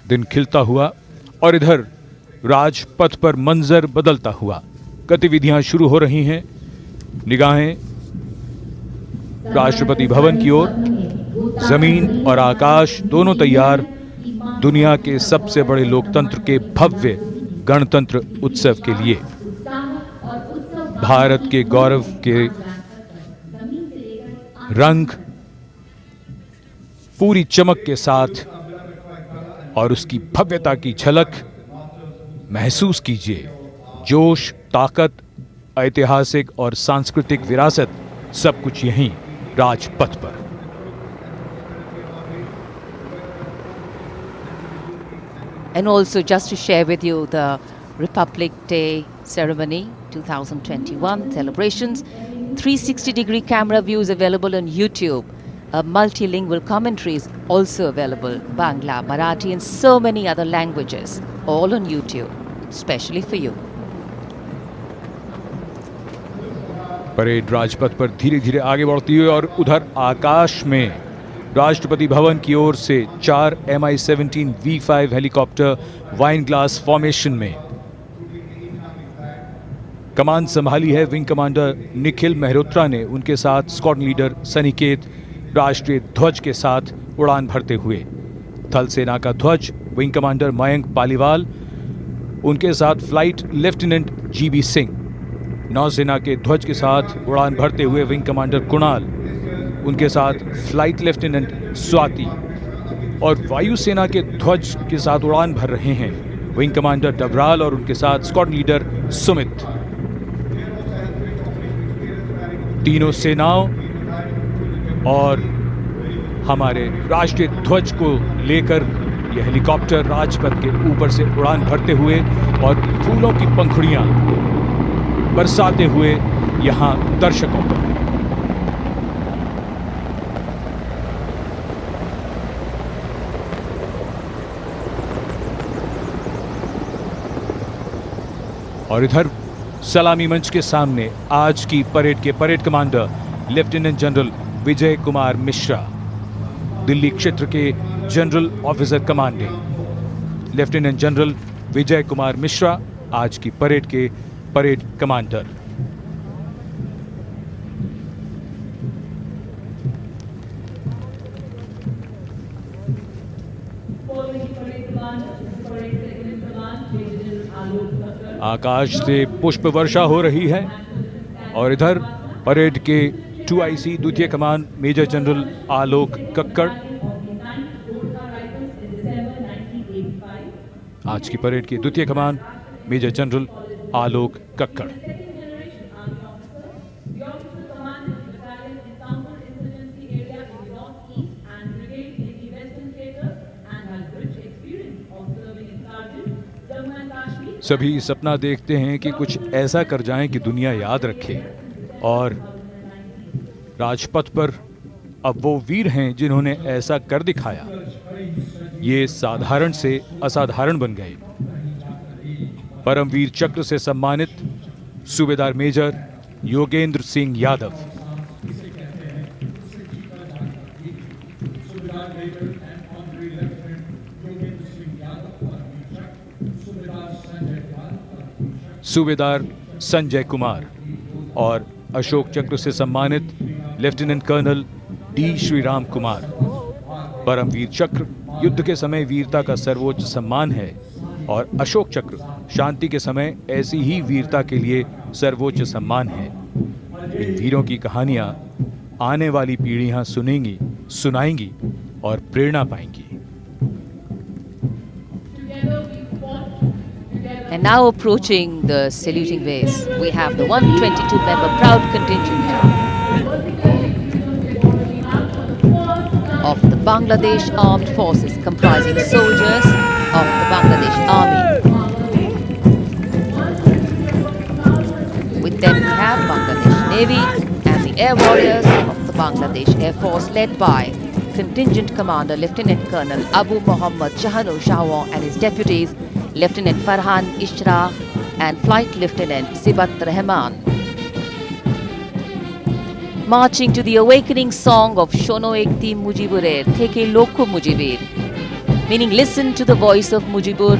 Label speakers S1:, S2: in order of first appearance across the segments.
S1: दिन खिलता हुआ और इधर राजपथ पर मंजर बदलता हुआ। गतिविधियां शुरू हो रही हैं। निगाहें राष्ट्रपति भवन की ओर। जमीन और आकाश दोनों तैयार दुनिया के सबसे बड़े लोकतंत्र के भव्य गणतंत्र उत्सव के लिए। भारत के गौरव के रंग पूरी चमक के साथ और उसकी भव्यता की झलक महसूस कीजिए। जोश, ताकत, ऐतिहासिक और सांस्कृतिक विरासत, सब कुछ यहीं राजपथ पर।
S2: And also just to share with you the Republic Day ceremony 2021 celebrations, 360-degree camera views available on YouTube. A multilingual commentary is also available, Bangla, Marathi and so many other languages, all on YouTube, especially for you.
S1: Parade Rajpath पर धीरे धीरे आगे बढ़ती हुई और उधर आकाश में राष्ट्रपति भवन की ओर से 4 Mi-17 V5 helicopter wine glass formation में। कमान संभाली है विंग कमांडर निखिल मेहरोत्रा ने। उनके साथ स्क्वाड लीडर सनिकेत राष्ट्रीय ध्वज के साथ उड़ान भरते हुए। थल सेना का ध्वज विंग कमांडर मयंक पालीवाल, उनके साथ फ्लाइट लेफ्टिनेंट जीबी सिंह। नौसेना के ध्वज के साथ उड़ान भरते हुए विंग कमांडर कुणाल, उनके साथ फ्लाइट लेफ्टिनेंट स्वाति। और वायुसेना के ध्वज के साथ उड़ान भर रहे हैं विंग कमांडर डबराल और उनके साथ स्क्वाड लीडर सुमित। तीनों सेनाओं और हमारे राष्ट्रीय ध्वज को लेकर यह हेलीकॉप्टर राजपथ के ऊपर से उड़ान भरते हुए और फूलों की पंखुड़ियां बरसाते हुए यहां दर्शकों पर। और इधर सलामी मंच के सामने आज की परेड के parade commander lieutenant general Vijay Kumar Mishra, Delhi क्षेत्र के general officer commanding. Lieutenant general Vijay Kumar Mishra आज की परेड के परेड कमांडर। आकाश से पुष्प वर्षा हो रही है और इधर परेड के 2IC द्वितीय कमान मेजर जनरल आलोक कक्कड़। आज की परेड की द्वितीय कमान मेजर जनरल आलोक कक्कड़। सभी सपना देखते हैं कि कुछ ऐसा कर जाएं कि दुनिया याद रखे। और राजपथ पर अब वो वीर हैं जिन्होंने ऐसा कर दिखाया। ये साधारण से असाधारण बन गए। परमवीर चक्र से सम्मानित सूबेदार मेजर योगेंद्र सिंह यादव, सूबेदार संजय कुमार और अशोक चक्र से सम्मानित lieutenant colonel D Shriram Kumar. Paramvir Chakra युद्ध के समय वीरता का सर्वोच्च सम्मान है और अशोक चक्र शांति के समय ऐसी ही वीरता के लिए सर्वोच्च सम्मान है। इन वीरों की कहानियां आने वाली पीढ़ियां सुनेंगी, सुनाएंगी और प्रेरणा पाएंगी।
S2: And now approaching the saluting ways, we have the 122-member proud contingent of the Bangladesh Armed Forces, comprising soldiers of the Bangladesh Army. With them we have Bangladesh Navy and the Air Warriors of the Bangladesh Air Force, led by Contingent Commander Lieutenant Colonel Abu Muhammad Shahanu Shahwan and his deputies, Lieutenant Farhan Ishraq and Flight Lieutenant Sibat Rahman. Marching to the awakening song of Shono Ekti Mujiburer, Theke Lokho Mujibir. meaning listen to the voice of Mujibur,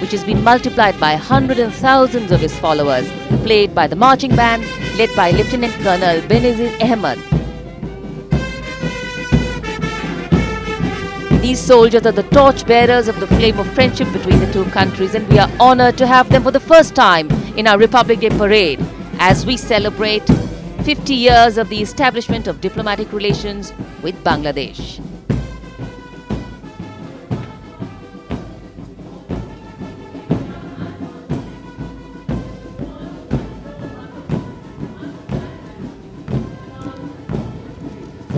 S2: which has been multiplied by hundreds and thousands of his followers, played by the marching band led by Lieutenant Colonel Benazir Ahmed. These soldiers are the torchbearers of the flame of friendship between the two countries, and we are honored to have them for the first time in our Republic Day parade as we celebrate 50 years of the establishment of diplomatic relations with Bangladesh.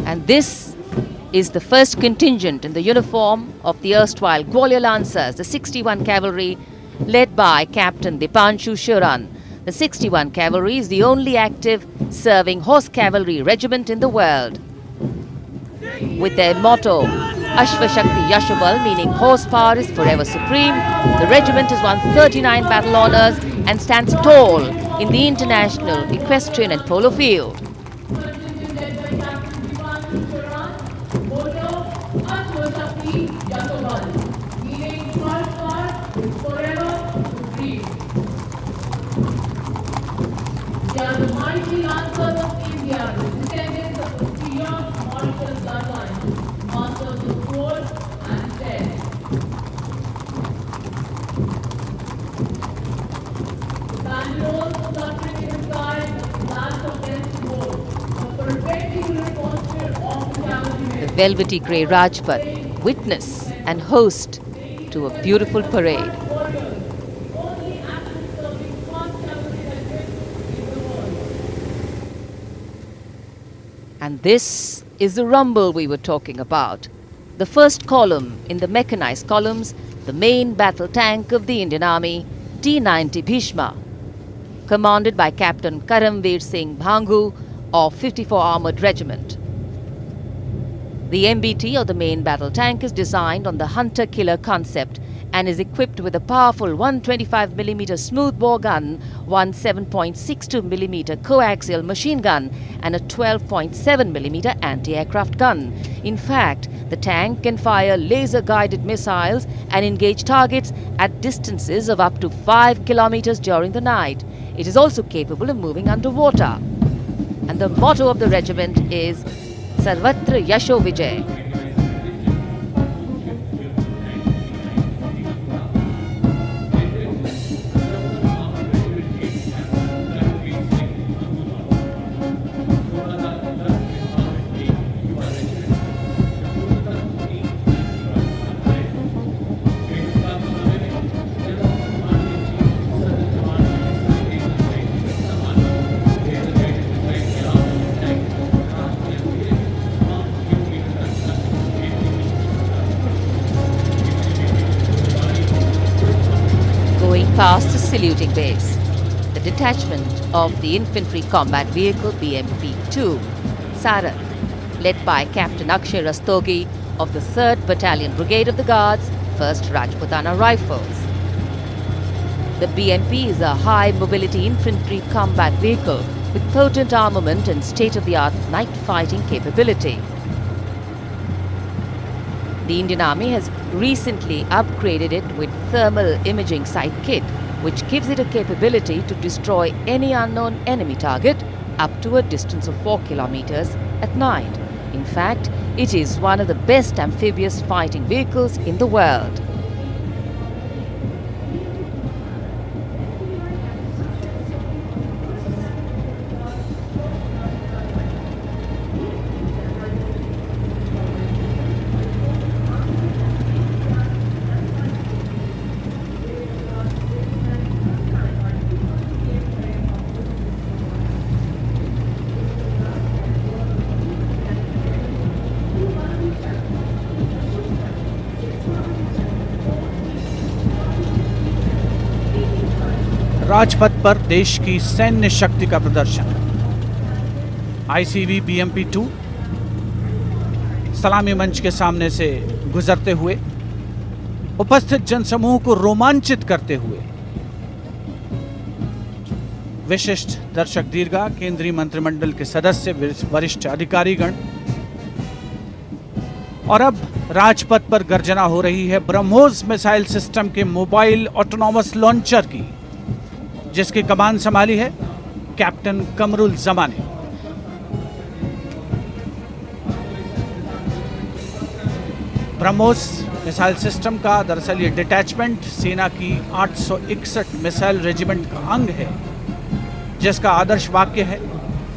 S2: And this is the first contingent in the uniform of the erstwhile Gwalior Lancers, the 61 Cavalry, led by Captain Dipanshu Shuran. The 61 Cavalry is the only active serving horse cavalry regiment in the world. With their motto, Ashva Shakti Yashabal, meaning horsepower is forever supreme, the regiment has won 39 battle honours and stands tall in the international equestrian and polo field.
S3: They are the mighty Lancers of India, the descendants of the Field Marshal bloodline, masters of sword and death. The banderols fluttering in the sky, the flash of death war, a perpetual posture of the cavalry.
S2: The velvety grey Rajpath, witness and host to a beautiful parade. And this is the rumble we were talking about. The first column in the mechanized columns, the main battle tank of the Indian Army, T-90 Bhishma, commanded by Captain Karamveer Singh Bhangu of 54 Armoured Regiment. The MBT, or the main battle tank, is designed on the hunter-killer concept and is equipped with a powerful 125mm smoothbore gun, one 7.62mm coaxial machine gun and a 12.7mm anti-aircraft gun. In fact, the tank can fire laser-guided missiles and engage targets at distances of up to 5 kilometers during the night. It is also capable of moving underwater. And the motto of the regiment is Sarvatra Yasho Vijay. Past the saluting base, the detachment of the Infantry Combat Vehicle BMP-2, Sarath, led by Captain Akshay Rastogi of the 3rd Battalion Brigade of the Guards, 1st Rajputana Rifles. The BMP is a high-mobility infantry combat vehicle with potent armament and state-of-the-art night fighting capability. The Indian Army has recently upgraded it with thermal imaging sight kit, which gives it a capability to destroy any unknown enemy target up to a distance of 4 kilometers at night. In fact, it is one of the best amphibious fighting vehicles in the world.
S4: Rajpath पर देश की सैन्य शक्ति का प्रदर्शन। ICV BMP-2 सलामी मंच के सामने से गुजरते हुए उपस्थित जनसमूह को रोमांचित करते हुए विशिष्ट दर्शक दीर्घा, केंद्रीय मंत्रिमंडल के सदस्य, वरिष्ठ अधिकारीगण, और अब राजपथ पर गर्जना हो रही है ब्रह्मोस मिसाइल सिस्टम के मोबाइल ऑटोनॉमस लॉन्चर की, जिसकी कमान संभाली है कैप्टन कमरुल जमा ने। ब्रह्मोस मिसाइल सिस्टम का दरअसल ये डिटैचमेंट सेना की 861 मिसाइल रेजिमेंट का अंग है, जिसका आदर्श वाक्य है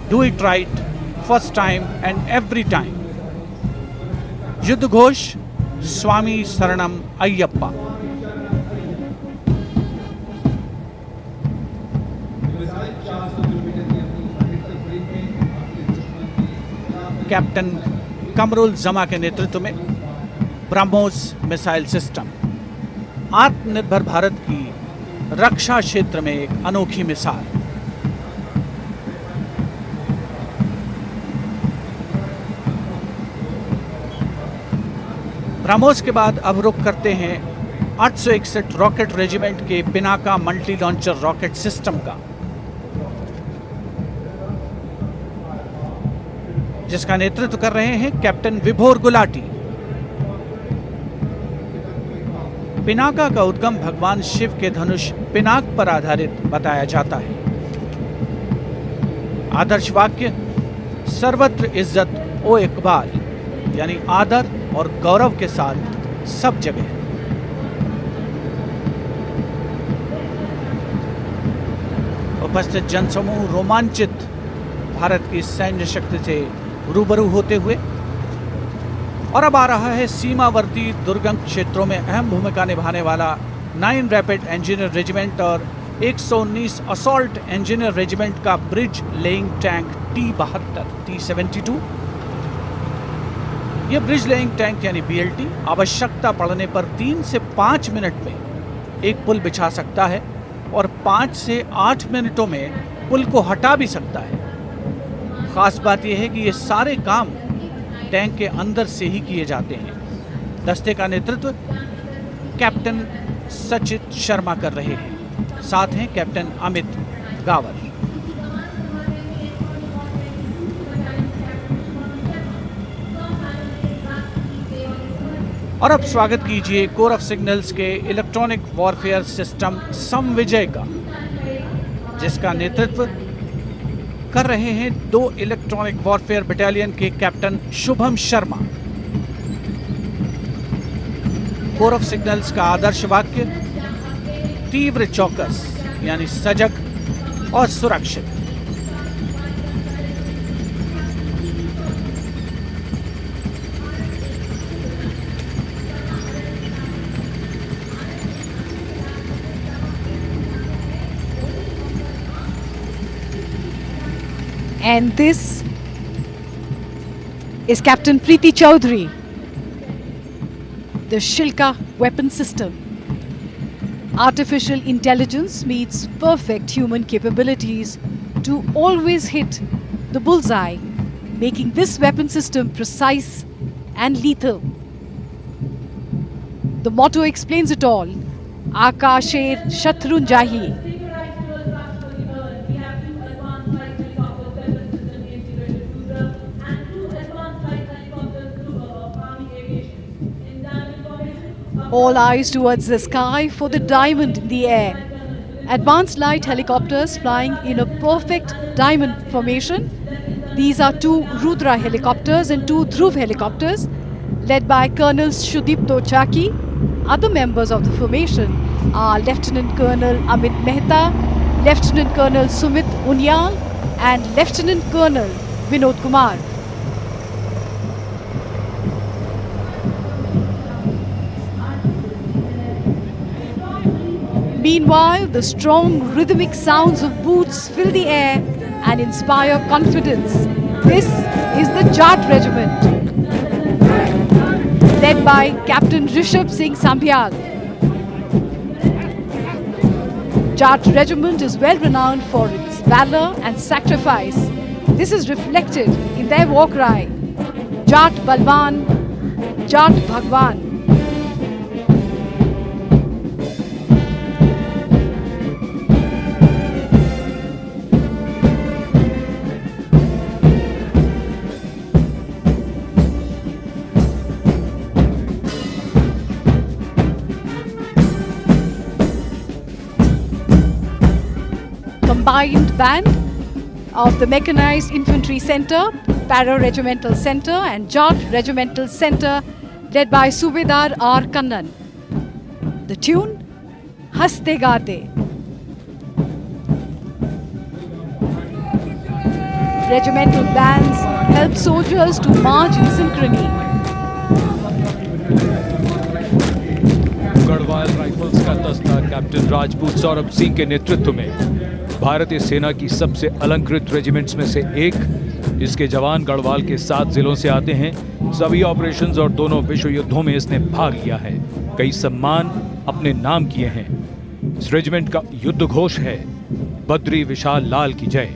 S4: do it right first time and every time. युद्ध घोष स्वामी शरणम अय्यप्पा। कैप्टन कमरुल जमा के नेतृत्व में ब्रह्मोस मिसाइल सिस्टम आत्मनिर्भर भारत की रक्षा क्षेत्र में एक अनोखी मिसाल। ब्रह्मोस के बाद अब रुख करते हैं 861 रॉकेट रेजिमेंट के Pinaka multi launcher rocket system का, जिसका नेतृत्व कर रहे हैं कैप्टन विभोर गुलाटी। पिनाका का उद्गम भगवान शिव के धनुष पिनाक पर आधारित बताया जाता है। आदर्श वाक्य सर्वत्र इज्जत ओ इकबाल, यानी आदर और गौरव के साथ सब जगह। उपस्थित जनसमूह रोमांचित भारत की सैन्य शक्ति से रूबरू होते हुए, और अब आ रहा है सीमावर्ती दुर्गम क्षेत्रों में अहम भूमिका निभाने वाला 9 रैपिड इंजीनियर रेजिमेंट और 119 असॉल्ट इंजीनियर रेजिमेंट का ब्रिज लेइंग टैंक T-72। यह ब्रिज लेइंग टैंक यानी BLT आवश्यकता पड़ने पर 3 से 5 मिनट में एक पुल बिछा सकता है और 5 से 8 मिनटों में पुल को हटा भी सकता है। खास बात यह है कि ये सारे काम टैंक के अंदर से ही किए जाते हैं। दस्ते का नेतृत्व कैप्टन सचित शर्मा कर रहे हैं, साथ हैं कैप्टन अमित गावर। और अब स्वागत कीजिए कोर ऑफ सिग्नल्स के इलेक्ट्रॉनिक वॉरफेयर सिस्टम समविजय का, जिसका नेतृत्व कर रहे हैं 2 इलेक्ट्रॉनिक वॉरफेयर बटालियन के captain Shubham Sharma. Core of signals का आदर्श वाक्य तीव्र चौकस, यानी सजग और सुरक्षित।
S5: And this is Captain Preeti Chaudhary, the Shilka weapon system. Artificial intelligence meets perfect human capabilities to always hit the bullseye, making this weapon system precise and lethal. The motto explains it all: Akasher Shatrun Jahi. All eyes towards the sky for the diamond in the air. Advanced light helicopters flying in a perfect diamond formation. These are 2 Rudra helicopters and 2 Dhruv helicopters led by Colonels Shudipto Chaki. Other members of the formation are Lieutenant Colonel Amit Mehta, Lieutenant Colonel Sumit Unyal and Lieutenant Colonel Vinod Kumar. Meanwhile, the strong rhythmic sounds of boots fill the air and inspire confidence. This is the Jat Regiment, led by Captain Rishabh Singh Sambhyal. Jat Regiment is well renowned for its valor and sacrifice. This is reflected in their war cry, Jat Balwan, Jat Bhagwan. combined band of the Mechanized Infantry Center, Para-Regimental Center and Jat Regimental Center, led by Subedar R. Kannan. The tune, Haste Gaate. Regimental bands help soldiers to march in synchrony.
S1: Garhwal rifles का दस्ता captain Rajput Saurabh Singh के नेतृत्व में भारतीय सेना की सबसे अलंकृत रेजिमेंट्स में से एक, इसके जवान गढ़वाल के 7 जिलों से आते हैं। सभी ऑपरेशंस और दोनों विश्व युद्धों में इसने भाग लिया है, कई सम्मान अपने नाम किए हैं। इस रेजिमेंट का युद्ध घोष है, बद्री विशाल लाल की जय।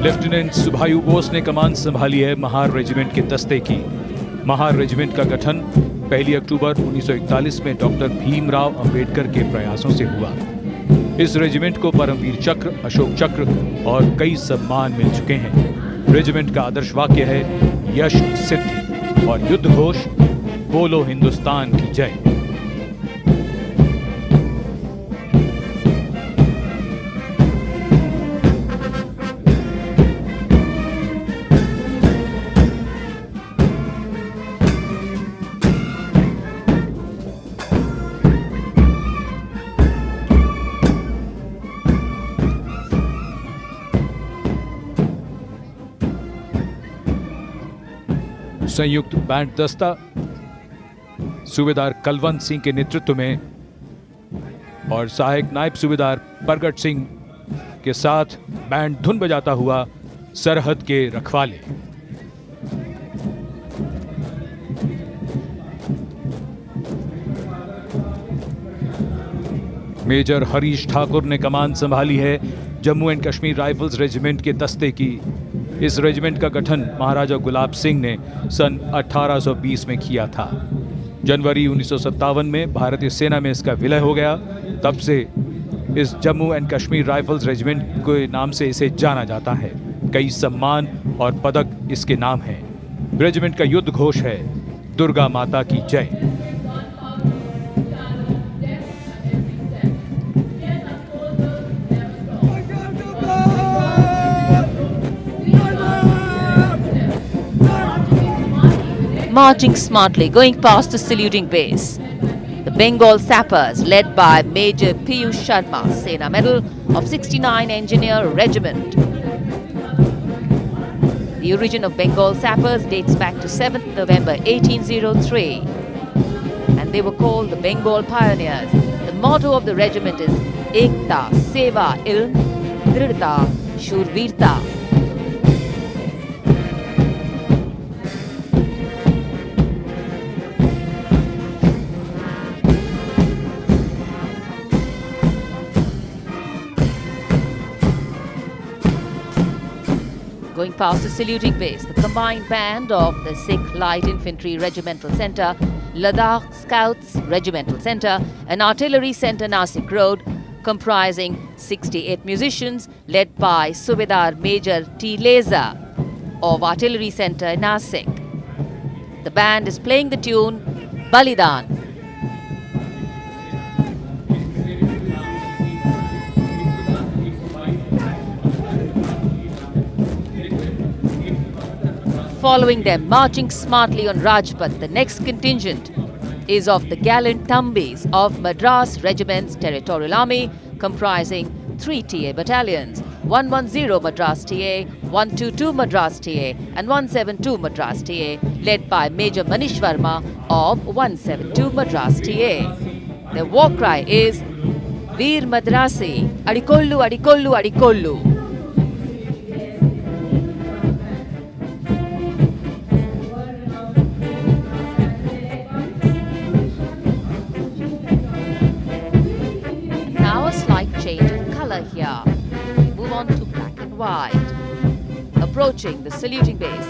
S1: लेफ्टिनेंट सुभायु बोस ने कमान संभाली है महार रेजिमेंट के दस्ते की। महार रेजिमेंट का गठन 1 अक्टूबर 1941 में डॉक्टर भीमराव अंबेडकर के प्रयासों से हुआ। इस रेजिमेंट को परमवीर चक्र, अशोक चक्र और कई सम्मान मिल चुके हैं। रेजिमेंट का आदर्श वाक्य है यश सिद्धि और युद्ध घोष बोलो हिंदुस्तान की जय। संयुक्त बैंड दस्ता सूबेदार कलवंत सिंह के नेतृत्व में और सहायक नायब सूबेदार प्रगट सिंह के साथ बैंड धुन बजाता हुआ सरहद के रखवाले। मेजर हरीश ठाकुर ने कमान संभाली है Jammu and Kashmir rifles regiment के दस्ते की। इस रेजिमेंट का गठन महाराजा गुलाब सिंह ने सन 1820 में किया था। जनवरी 1957 में भारतीय सेना में इसका विलय हो गया। तब से इस Jammu and Kashmir rifles regiment के नाम से इसे जाना जाता है। कई सम्मान और पदक इसके नाम हैं। रेजिमेंट का युद्ध घोष है दुर्गा माता की जय।
S2: Marching smartly, going past the saluting base. The Bengal Sappers, led by Major Piyush Sharma, Sena Medal of 69 Engineer Regiment. The origin of Bengal Sappers dates back to 7th November 1803, and they were called the Bengal Pioneers. The motto of the regiment is Ekta, Seva, Ilm, Dridhta, Shurvirta. Going past the saluting base, the combined band of the Sikh Light Infantry Regimental Centre, Ladakh Scouts Regimental Centre and Artillery Centre Nasik Road, comprising 68 musicians, led by Subedar Major T. Leza of Artillery Centre Nasik. The band is playing the tune Balidan. Following them, marching smartly on Rajpath, the next contingent is of the gallant Thambis of Madras Regiment's Territorial Army, comprising 3 TA battalions, 110 Madras TA, 122 Madras TA and 172 Madras TA, led by Major Manish Verma of 172 Madras TA. Their war cry is Veer Madrasi, Adikollu, Adikollu, Adikollu. Change of color here. Move on to black and white. A approaching the saluting base.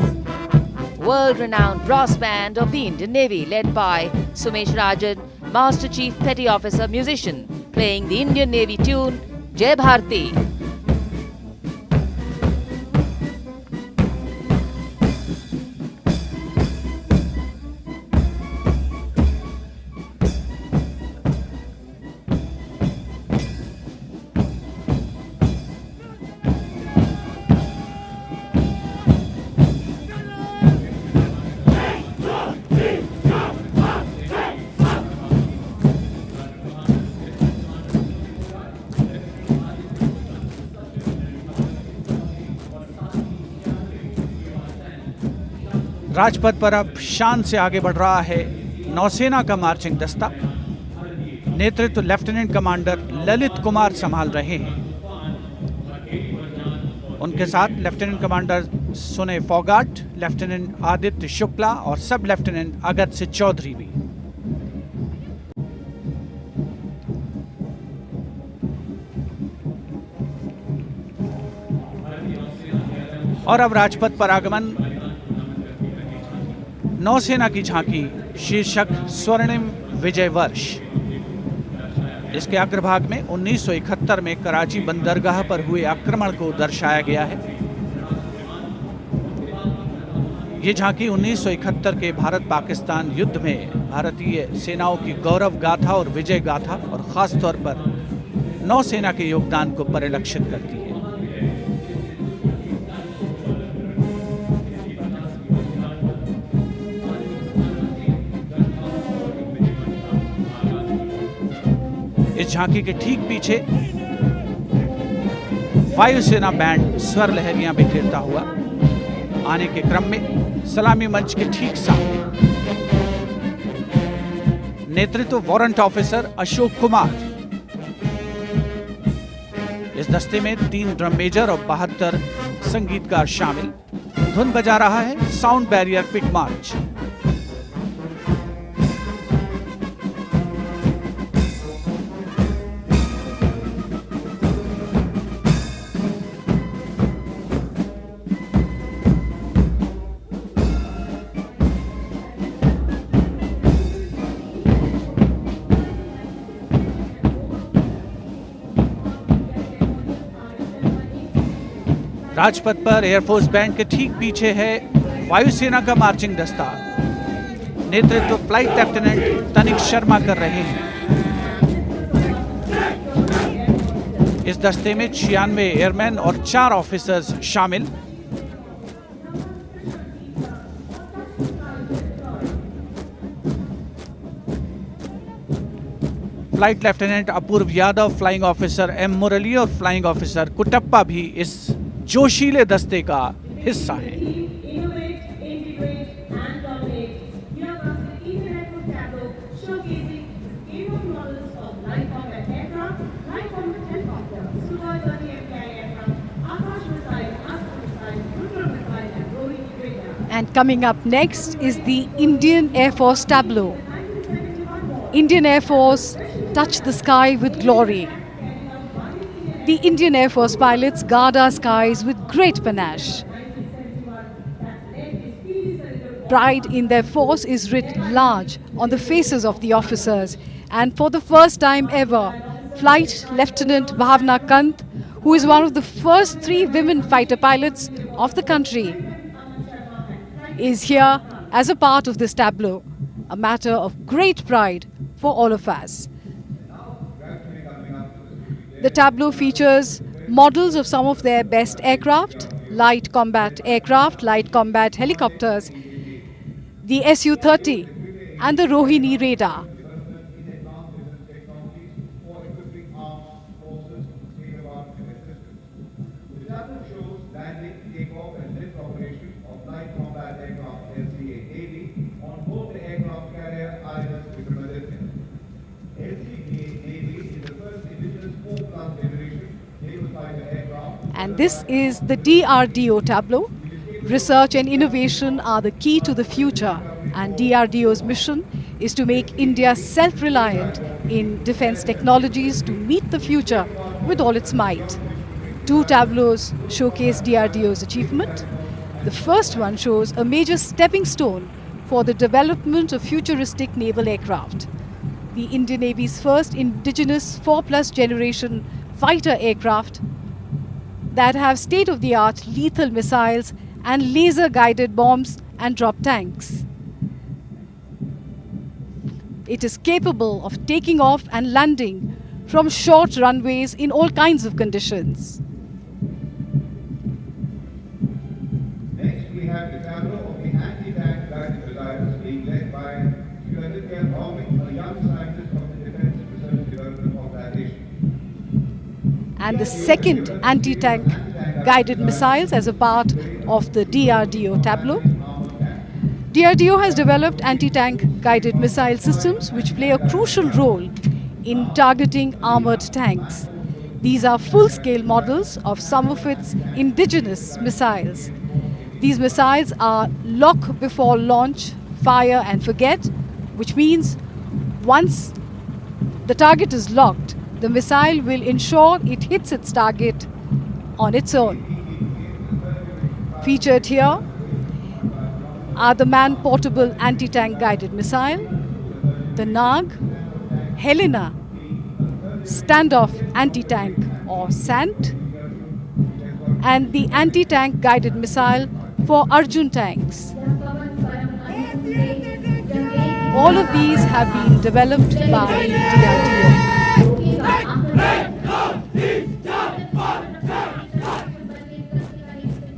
S2: World-renowned brass band of the Indian Navy led by Sumesh Rajan, Master Chief Petty Officer Musician, playing the Indian Navy tune Jai Bharati.
S4: Rajpath पर अब शान से आगे बढ़ रहा है नौसेना का मार्चिंग दस्ता। नेतृत्व लेफ्टिनेंट कमांडर ललित कुमार संभाल रहे हैं। उनके साथ लेफ्टिनेंट कमांडर सुने फोगाट, लेफ्टिनेंट आदित्य शुक्ला और सब लेफ्टिनेंट अगस्त्य चौधरी भी। और अब राजपथ पर आगमन नौसेना की झांकी शीर्षक स्वर्णिम विजय वर्ष। इसके अग्रभाग में 1971 में कराची बंदरगाह पर हुए आक्रमण को दर्शाया गया है। ये झांकी 1971 के भारत पाकिस्तान युद्ध में भारतीय सेनाओं की गौरव गाथा और विजय गाथा और खास तौर पर नौसेना के योगदान को परिलक्षित करती है। इस झांकी के ठीक पीछे वायुसेना बैंड स्वर लहरियां बिखेरता हुआ आने के क्रम में सलामी मंच के ठीक सामने नेतृत्व वारंट ऑफिसर अशोक कुमार। इस दस्ते में 3 ड्रम मेजर और 72 संगीतकार शामिल। धुन बजा रहा है साउंड बैरियर पिट मार्च। राजपथ पर एयरफोर्स बैंड के ठीक पीछे है वायुसेना का मार्चिंग दस्ता। नेतृत्व फ्लाइट लेफ्टिनेंट तनिक शर्मा कर रहे हैं। इस दस्ते में 96 एयरमैन और 4 ऑफिसर्स शामिल। फ्लाइट लेफ्टिनेंट अपूर्व यादव, फ्लाइंग ऑफिसर एम मुरली और फ्लाइंग ऑफिसर कुटप्पा भी इस जोशीले दस्ते का हिस्सा है।
S5: And coming up next is the Indian Air Force tableau. Indian Air Force touch the sky with glory. The Indian Air Force pilots guard our skies with great panache. Pride in their force is writ large on the faces of the officers, and for the first time ever, Flight Lieutenant Bhavna Kant, who is one of the first 3 women fighter pilots of the country, is here as a part of this tableau, a matter of great pride for all of us. The tableau features models of some of their best aircraft, light combat aircraft, light combat helicopters, the Su-30 and the Rohini radar. And this is the DRDO tableau. Research and innovation are the key to the future, and DRDO's mission is to make India self-reliant in defense technologies to meet the future with all its might. Two tableaus showcase DRDO's achievement. The first one shows a major stepping stone for the development of futuristic naval aircraft. The Indian Navy's first indigenous 4+ generation fighter aircraft that have state-of-the-art lethal missiles and laser-guided bombs and drop tanks. It is capable of taking off and landing from short runways in all kinds of conditions.
S6: Next, we have the tableau of the anti-tank guided missiles being led by Srinivas Bhaumik, a young scientist of the Defense Research and Development Organization.
S5: And the second anti-tank guided missiles as a part of the DRDO tableau. DRDO has developed anti-tank guided missile systems which play a crucial role in targeting armored tanks. These are full-scale models of some of its indigenous missiles. These missiles are lock before launch, fire and forget, which means once the target is locked, the missile will ensure it hits its target on its own. Featured here are the man-portable anti-tank guided missile, the Nag, Helena, standoff anti-tank or SANT, and the anti-tank guided missile for Arjun tanks. All of these have been developed by DRDO.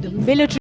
S5: The military